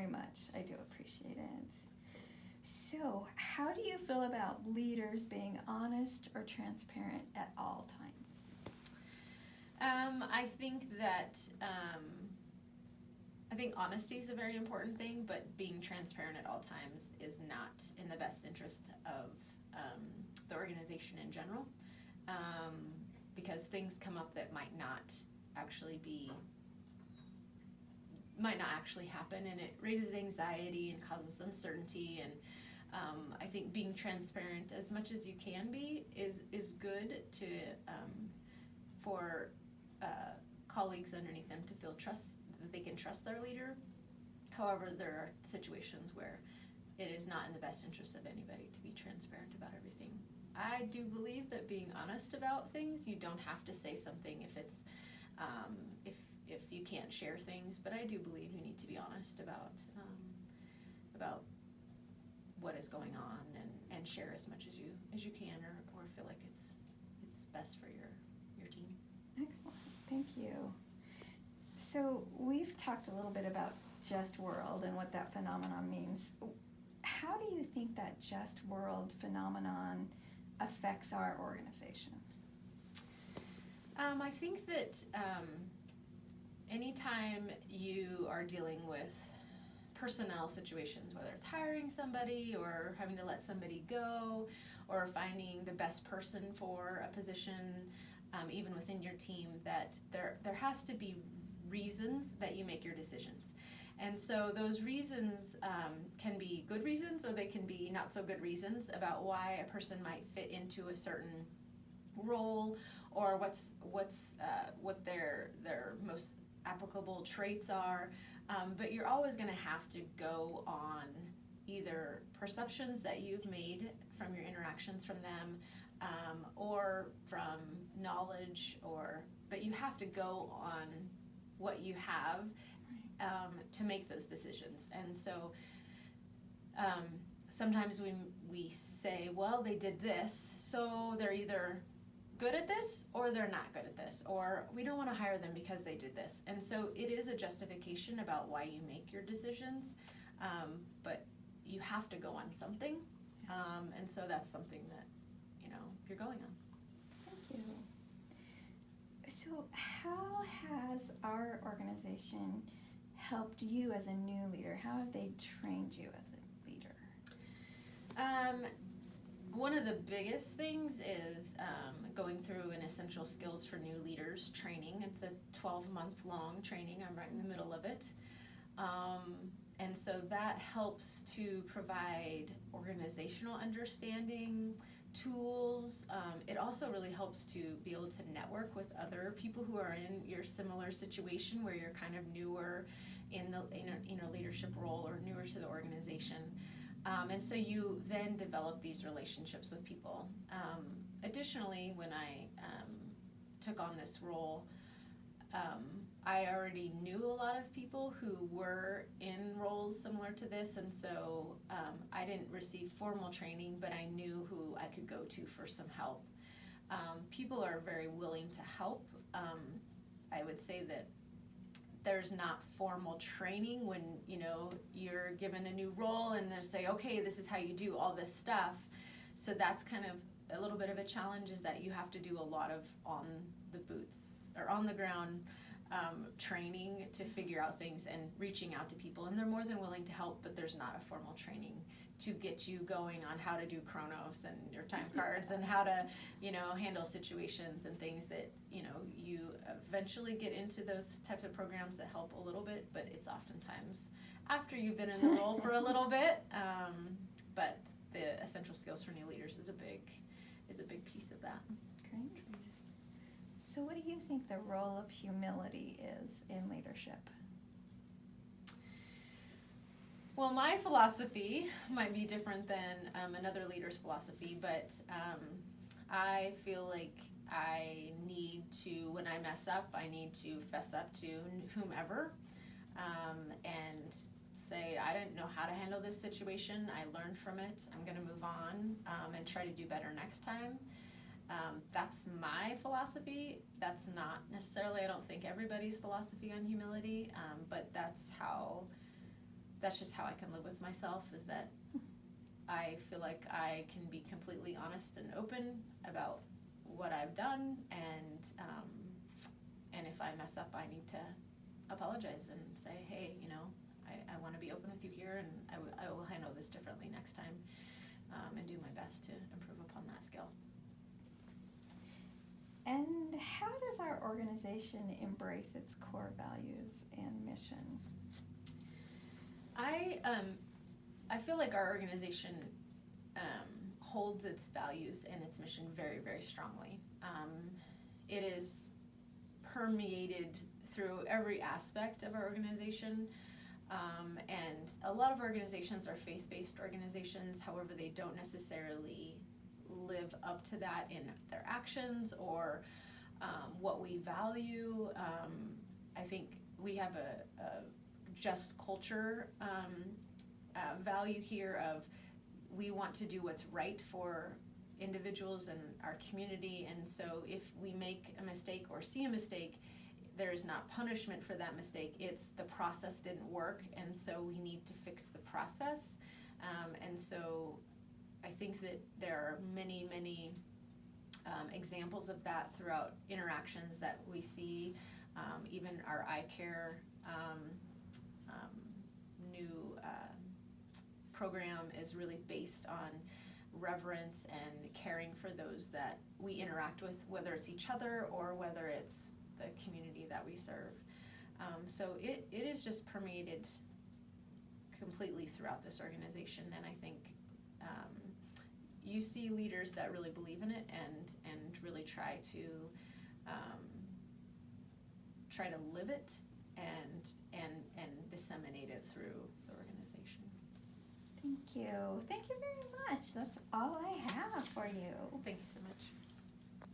much. I do appreciate it. So, how do you feel about leaders being honest or transparent at all times? I think that I think honesty is a very important thing, but being transparent at all times is not in the best interest of the organization in general, because things come up that might not actually happen, and it raises anxiety and causes uncertainty. And I think being transparent as much as you can be is good to for colleagues underneath them to feel that they can trust their leader. However, there are situations where it is not in the best interest of anybody to be transparent about everything. I do believe that being honest about things, you don't have to say something if it's if you can't share things, but I do believe you need to be honest about what is going on, and share as much as you can, or feel like it's best for your team. Excellent. Thank you. So we've talked a little bit about just world and what that phenomenon means. How do you think that just world phenomenon affects our organization? I think that anytime you are dealing with personnel situations, whether it's hiring somebody or having to let somebody go or finding the best person for a position, even within your team, that there has to be reasons that you make your decisions. And so those reasons can be good reasons, or they can be not so good reasons about why a person might fit into a certain role, or what their most applicable traits are. But you're always going to have to go on either perceptions that you've made from your interactions from them, or from knowledge, but you have to go on what you have to make those decisions. And so sometimes we say, well, they did this, so they're either good at this or they're not good at this, or we don't want to hire them because they did this. And so it is a justification about why you make your decisions, but you have to go on something, and so that's something that you're going on. Thank you. So how has our organization helped you as a new leader? How have they trained you as a leader? One of the biggest things is going through an essential skills for new leaders training. It's a 12-month long training. I'm right in the middle of it. And so that helps to provide organizational understanding, tools. It also really helps to be able to network with other people who are in your similar situation, where you're kind of newer in a leadership role or newer to the organization. And so you then develop these relationships with people. Additionally, when I took on this role, I already knew a lot of people who were in roles similar to this, and so I didn't receive formal training, but I knew who I could go to for some help. People are very willing to help. I would say that there's not formal training when you're given a new role and they say, okay, this is how you do all this stuff. So that's kind of a little bit of a challenge, is that you have to do a lot of on the boots or on the ground training to figure out things and reaching out to people, and they're more than willing to help, but there's not a formal training to get you going on how to do Chronos and your time cards and how to handle situations and things that you eventually get into those types of programs that help a little bit, but it's oftentimes after you've been in the role for a little bit. But the essential skills for new leaders is a big piece of that. Great. So what do you think the role of humility is in leadership? Well, my philosophy might be different than another leader's philosophy, but I feel like I need to, when I mess up, I need to fess up to whomever and say, I didn't know how to handle this situation. I learned from it. I'm going to move on and try to do better next time. That's my philosophy. That's not necessarily, I don't think, everybody's philosophy on humility, but that's how that's just how I can live with myself, is that I feel like I can be completely honest and open about what I've done, and if I mess up, I need to apologize and say, hey, I want to be open with you here, and I will handle this differently next time, and do my best to improve upon that skill. And how does our organization embrace its core values and mission? I feel like our organization holds its values and its mission very, very strongly. It is permeated through every aspect of our organization, and a lot of organizations are faith-based organizations. However, they don't necessarily live up to that in their actions or what we value. I think we have a just culture value here of, we want to do what's right for individuals and our community, and so if we make a mistake or see a mistake, there's not punishment for that mistake. It's the process didn't work, and so we need to fix the process. And so I think that there are many, many examples of that throughout interactions that we see. Even our iCare new program is really based on reverence and caring for those that we interact with, whether it's each other or whether it's the community that we serve. So it is just permeated completely throughout this organization, and I think you see leaders that really believe in it and really try to live it and disseminate it through the organization. Thank you. Thank you very much. That's all I have for you. Thank you so much.